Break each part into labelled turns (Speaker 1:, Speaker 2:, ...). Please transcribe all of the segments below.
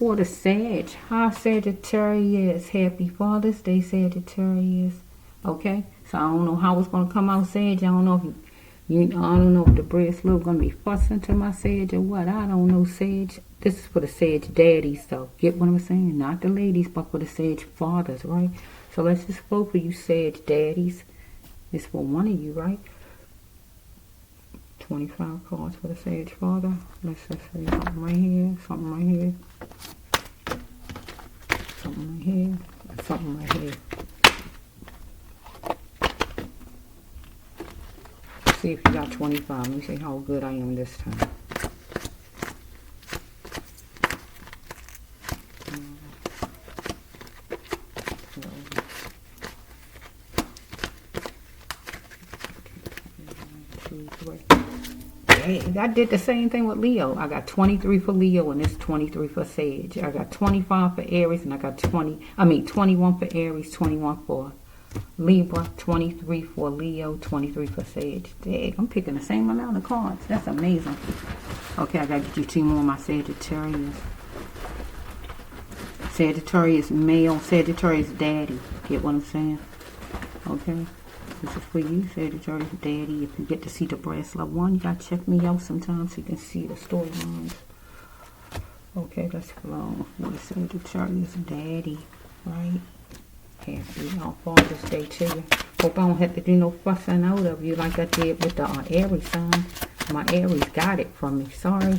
Speaker 1: For the Sag, hi Sagittarius, happy Father's Day, Sagittarius. Okay, so I don't know how it's gonna come out, Sag. I don't know if I don't know if the bread slope gonna be fussing to my Sag or what. I don't know, Sag. This is for the Sag daddies, though. Get what I'm saying? Not the ladies, but for the Sag fathers, right? So let's just flow for you, Sag daddies. It's for one of you, right? 25 cards for the Sage Father. Let's just say something right here, something right here, something right here, and something right here. See if you got 25. Let me see how good I am this time. I did the same thing with Leo. I got 23 for Leo and it's 23 for Sage. I got 25 for Aries and I got 21 for Aries, 21 for Libra, 23 for Leo, 23 for Sage. Dang, I'm picking the same amount of cards. That's amazing. Okay, I gotta get you 2 more of my Sagittarius. Sagittarius male, Sagittarius daddy. Get what I'm saying? Okay. This is for you, Sagittarius daddy. If you get to see the bracelet one, you gotta check me out sometimes so you can see the storylines. Okay, let's flow for the Sagittarius daddy, right? Happy Father's Day to you. Hope I don't have to do no fussing out of you like I did with the Aries sign. My Aries got it from me. Sorry.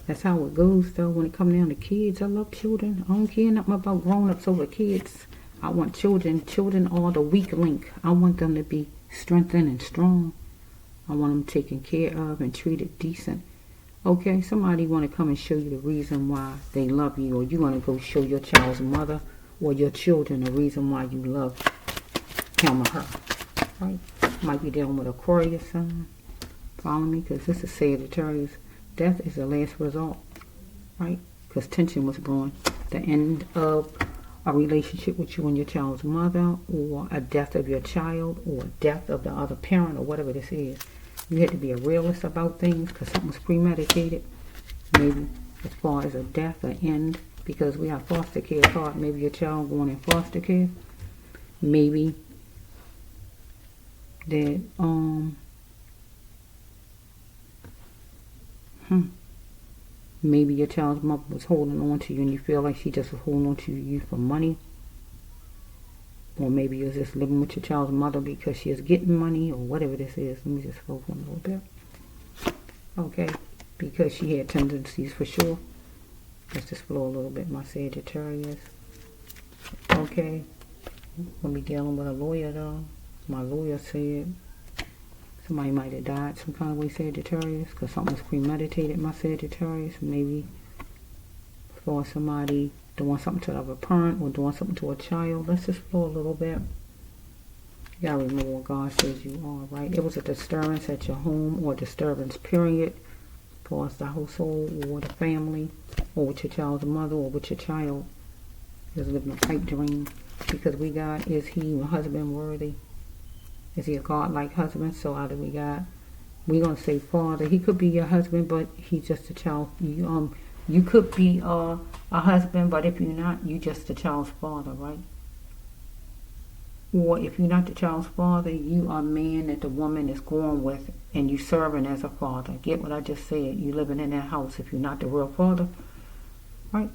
Speaker 1: That's how it goes though when it comes down to kids. I love children. I don't care nothing about grown-ups over kids. I want children. Children are the weak link. I want them to be strengthened and strong. I want them taken care of and treated decent. Okay, somebody want to come and show you the reason why they love you, or you want to go show your child's mother or your children the reason why you love him or her. Right? Might be dealing with Aquarius sign. Follow me? Because this is Sagittarius. Death is the last result. Right? Because tension was brewing. The end of a relationship with you and your child's mother, or a death of your child, or a death of the other parent, or whatever this is. You had to be a realist about things because something's premeditated. Maybe as far as a death, an end, because we have foster care card. Maybe your child going in foster care. Maybe that maybe your child's mother was holding on to you and you feel like she just was holding on to you for money. Or maybe you're just living with your child's mother because she is getting money, or whatever this is. Let me just focus on a little bit. Okay, because she had tendencies for sure. Let's just flow a little bit, my Sagittarius. Okay, we'll be dealing with a lawyer though. My lawyer said somebody might have died some kind of way, Sagittarius, because something was premeditated, my Sagittarius. Maybe for somebody doing something to another parent or doing something to a child. Let's just flow a little bit. You gotta remember what God says you are, right? It was a disturbance at your home, or a disturbance period, for the household or the family, or with your child's mother, or with your child. Is living a pipe dream. Because we got, is he a husband worthy? Is he a God-like husband? So how do we got? We're gonna say father. He could be your husband, but he's just a child. You could be a husband, but if you're not, you just the child's father, right? Or if you're not the child's father, you are a man that the woman is going with, and you serving as a father. Get what I just said? You living in that house if you're not the real father, right?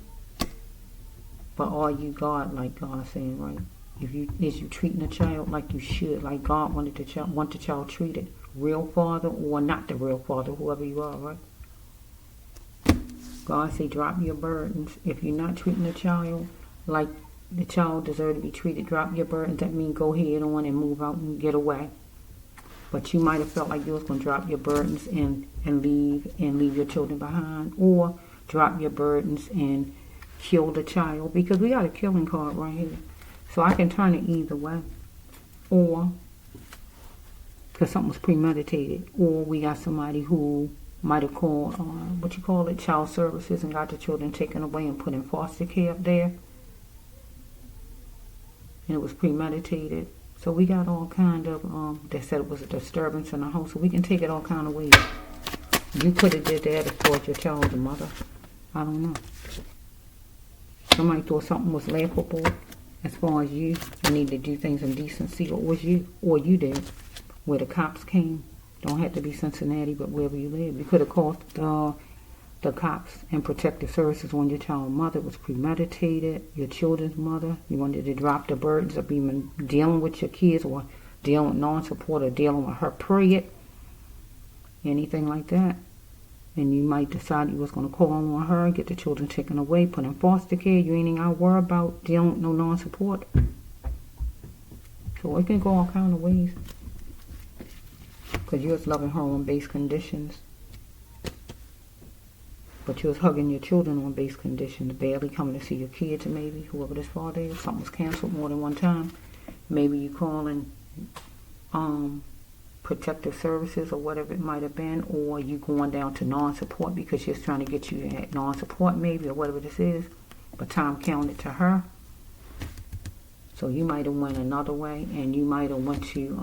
Speaker 1: But are you God, like God saying, right? Is you treating the child like you should, like God want the child treated? Real father or not the real father, whoever you are, right? God say drop your burdens. If you're not treating the child like the child deserves to be treated, drop your burdens. That means go head on and move out and get away. But you might have felt like you was going to drop your burdens and leave your children behind. Or drop your burdens and kill the child. Because we got a killing card right here. So I can turn it either way. Or because something was premeditated. Or we got somebody who might have called, child services, and got the children taken away and put in foster care up there. And it was premeditated. So we got all kind of, they said it was a disturbance in the house. So we can take it all kind of ways. You could have did that as far as your child's mother. I don't know. Somebody thought something was laughable as far as you need to do things in decency, or you did, where the cops came. Don't have to be Cincinnati, but wherever you live. You could have called the cops and protective services on your child's mother. It was premeditated, your children's mother. You wanted to drop the burdens of even dealing with your kids, or dealing with non-support, or dealing with her period, anything like that. And you might decide you was going to call on her, get the children taken away, put in foster care. You ain't even got to worry about dealing with no non-support. So it can go all kind of ways. Because you was loving her on base conditions. But you was hugging your children on base conditions. Barely coming to see your kids, maybe, whoever this father is. Something was canceled more than one time. Maybe you calling protective services or whatever it might have been, or you going down to non-support because she's trying to get you at non-support maybe, or whatever this is, but time counted to her. So you might have went another way, and you might have went to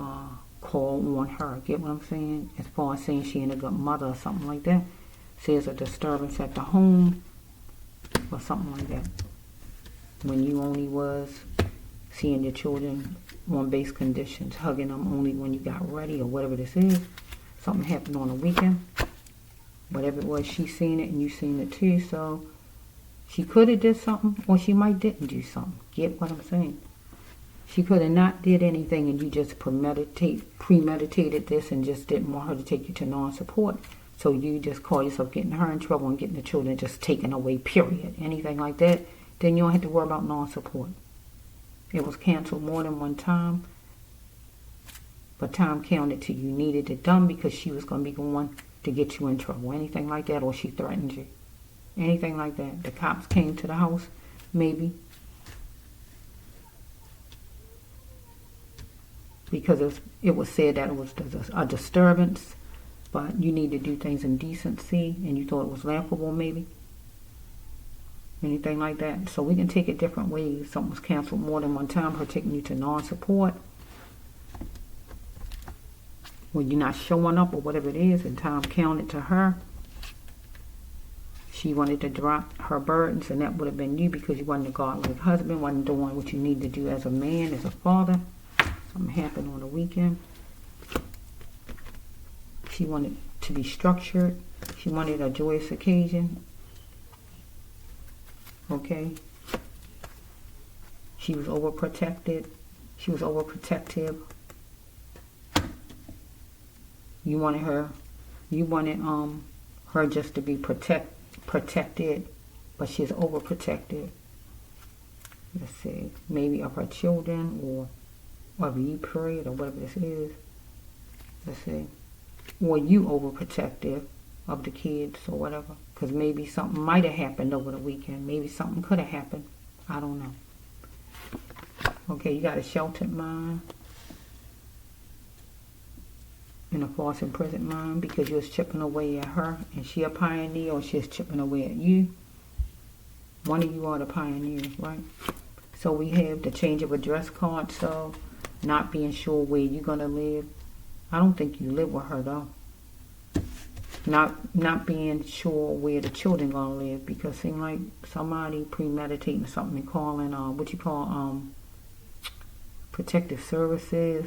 Speaker 1: call on her. Get what I'm saying? As far as saying she ain't a good mother or something like that. Say it's a disturbance at the home or something like that, when you only was seeing your children on base conditions, hugging them only when you got ready, or whatever this is. Something happened on the weekend. Whatever it was, she seen it and you seen it too. So she could have did something, or she might didn't do something. Get what I'm saying? She could have not did anything, and you just premeditated this and just didn't want her to take you to non-support. So you just call yourself getting her in trouble and getting the children just taken away, period. Anything like that, then you don't have to worry about non-support. It was canceled more than one time, but time counted to you needed it done because she was going to be going to get you in trouble. Anything like that, or she threatened you. Anything like that. The cops came to the house, maybe. Because it was said that it was a disturbance, but you need to do things in decency, and you thought it was laughable maybe. Anything like that. So we can take it different ways. Something was canceled more than one time, her taking you to non-support, when you're not showing up or whatever it is, and time counted to her. She wanted to drop her burdens, and that would have been you, because you wasn't a godly husband, wasn't doing what you need to do as a man, as a father. Something happened on the weekend. She wanted to be structured. She wanted a joyous occasion. Okay. She was overprotected. She was overprotective. You wanted her just to be protected, but she's overprotected. Let's see, maybe of her children, or of you, period, or whatever this is. Let's see. Or you overprotective of the kids or whatever, because maybe something might have happened over the weekend. Maybe something could have happened. I don't know. Okay, you got a sheltered mind and a false imprisoned mind, because you was chipping away at her, and she a pioneer, or she's chipping away at you. One of you are the pioneers, right? So we have the change of address card. So not being sure where you're gonna live. I don't think you live with her though. Not being sure where the children gonna live, because it seems like somebody premeditating something and calling protective services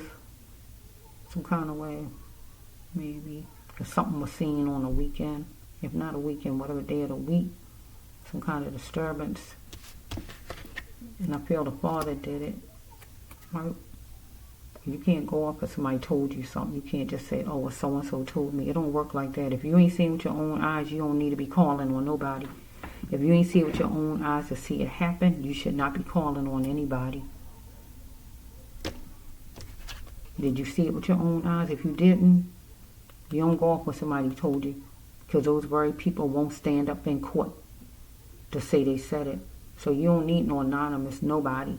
Speaker 1: some kind of way, maybe, because something was seen on a weekend, if not a weekend, whatever day of the week, some kind of disturbance. And I feel the father did it, right? You can't go off if somebody told you something. You can't just say, oh, well, so-and-so told me. It don't work like that. If you ain't seen with your own eyes, you don't need to be calling on nobody. If you ain't see it with your own eyes to see it happen, you should not be calling on anybody. Did you see it with your own eyes? If you didn't, you don't go off what somebody told you, because those very people won't stand up in court to say they said it. So you don't need no anonymous nobody.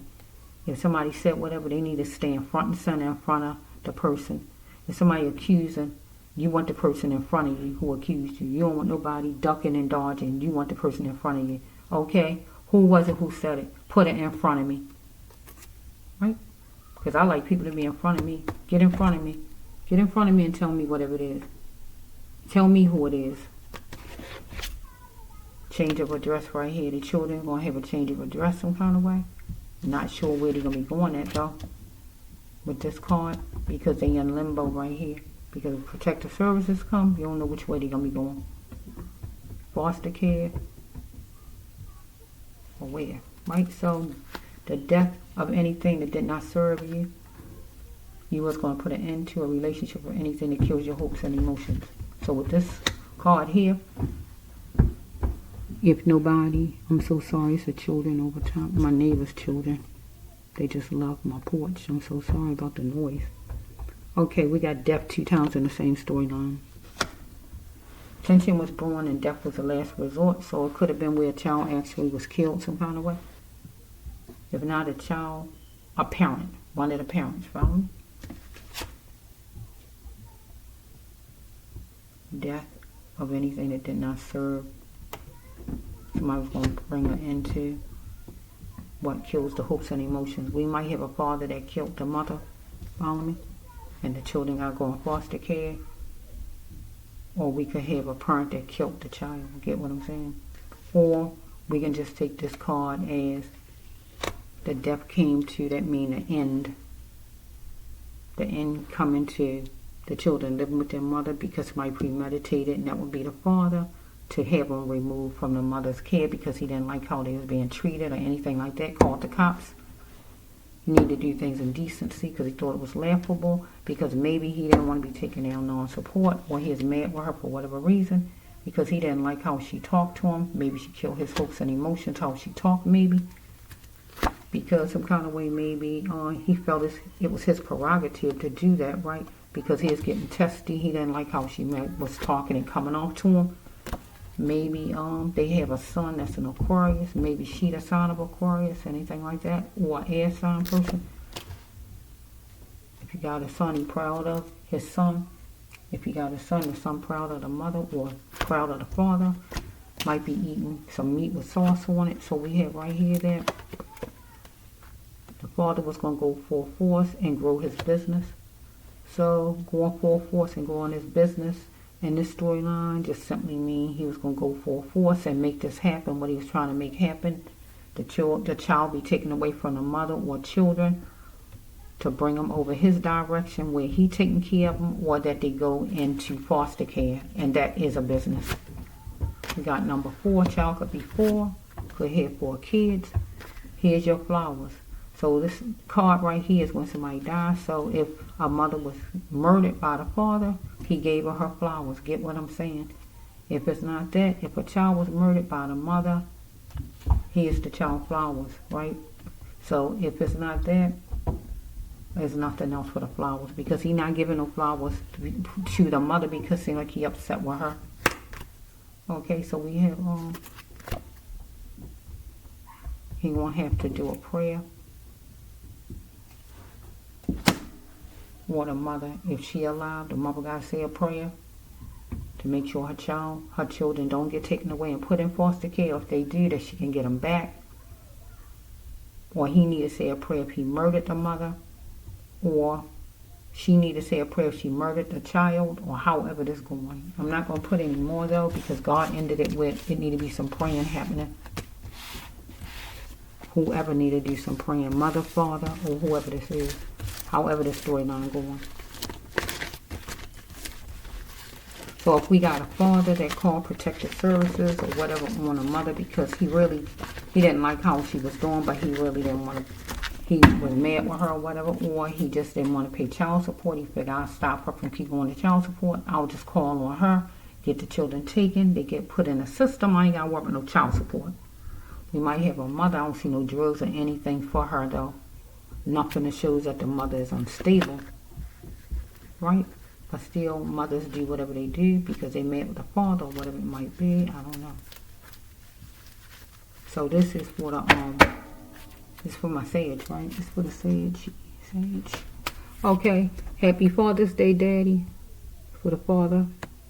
Speaker 1: If somebody said whatever, they need to stand front and center in front of the person. If somebody accusing, you want the person in front of you who accused you. You don't want nobody ducking and dodging. You want the person in front of you. Okay? Who was it who said it? Put it in front of me. Right? Because I like people to be in front of me. Get in front of me. Get in front of me and tell me whatever it is. Tell me who it is. change of address right here. The children going to have a change of address some kind of way. Not sure where they're going to be going at though with this card, because they in limbo right here. Because if protective services come, you don't know which way they're going to be going. Foster care or where, right? So the death of anything that did not serve you, you was going to put an end to a relationship or anything that kills your hopes and emotions. So with this card here, if nobody, I'm so sorry, it's the children over top, my neighbor's children. They just love my porch. I'm so sorry about the noise. Okay, we got death 2 times in the same storyline. Tension was born and death was the last resort, so it could have been where a child actually was killed some kind of way. If not a child, a parent, one of the parents, follow me? Death of anything that did not serve. Somebody was going to bring her into what kills the hopes and emotions. We might have a father that killed the mother, follow me? And the children got to go in foster care. Or we could have a parent that killed the child. Get what I'm saying? Or we can just take this card as the death came to, that mean the end. The end coming to the children living with their mother because somebody premeditated, and that would be the father, to have them removed from the mother's care because he didn't like how they was being treated or anything like that. Called the cops. You need to do things in decency because he thought it was laughable, because maybe he didn't want to be taken down non-support, or he is mad with her for whatever reason because he didn't like how she talked to him. Maybe she killed his hopes and emotions, how she talked maybe. Because some kind of way maybe he felt it was his prerogative to do that, right? Because he was getting testy. He didn't like how she was talking and coming off to him. Maybe they have a son that's an Aquarius. Maybe she the sign of Aquarius, anything like that. Or an air sign person. If you got a son, he proud of his son. If you got a son, the son proud of the mother or proud of the father. Might be eating some meat with sauce on it. So we have right here that the father was going to go full force and grow his business. So going full force and growing his business. And this storyline just simply means he was going to go full force and make this happen, what he was trying to make happen. The child be taken away from the mother or children to bring them over his direction where he taking care of them, or that they go into foster care. And that is a business. We got number 4. Child could be 4. Could have 4 kids. Here's your flowers. So this card right here is when somebody dies. So if a mother was murdered by the father, he gave her flowers. Get what I'm saying? If it's not that, if a child was murdered by the mother, here's the child flowers, right? So if it's not that, there's nothing else for the flowers, because he's not giving no flowers to the mother because it seems like he upset with her. Okay, so we have he won't have to do a prayer. Or the mother, if she alive, the mother got to say a prayer to make sure her children don't get taken away and put in foster care. If they do, that she can get them back. Or he need to say a prayer if he murdered the mother. Or she need to say a prayer if she murdered the child, or however this going. I'm not going to put any more though, because God ended it with it need to be some praying happening. Whoever need to do some praying, mother, father, or whoever this is. However the storyline going. So if we got a father that called protective services or whatever on a mother because he didn't like how she was doing, but he really didn't want to, he was mad with her or whatever, or he just didn't want to pay child support. He figured I'll stop her from keep going to child support. I'll just call on her, get the children taken, they get put in a system. I ain't got to work with no child support. We might have a mother. I don't see no drugs or anything for her though. Nothing that shows that the mother is unstable, right? But still, mothers do whatever they do because they met with the father or whatever it might be. I don't know. So this is for the this is for my sage, right? This is for the sage. Okay. Happy Father's Day, Daddy. For the father.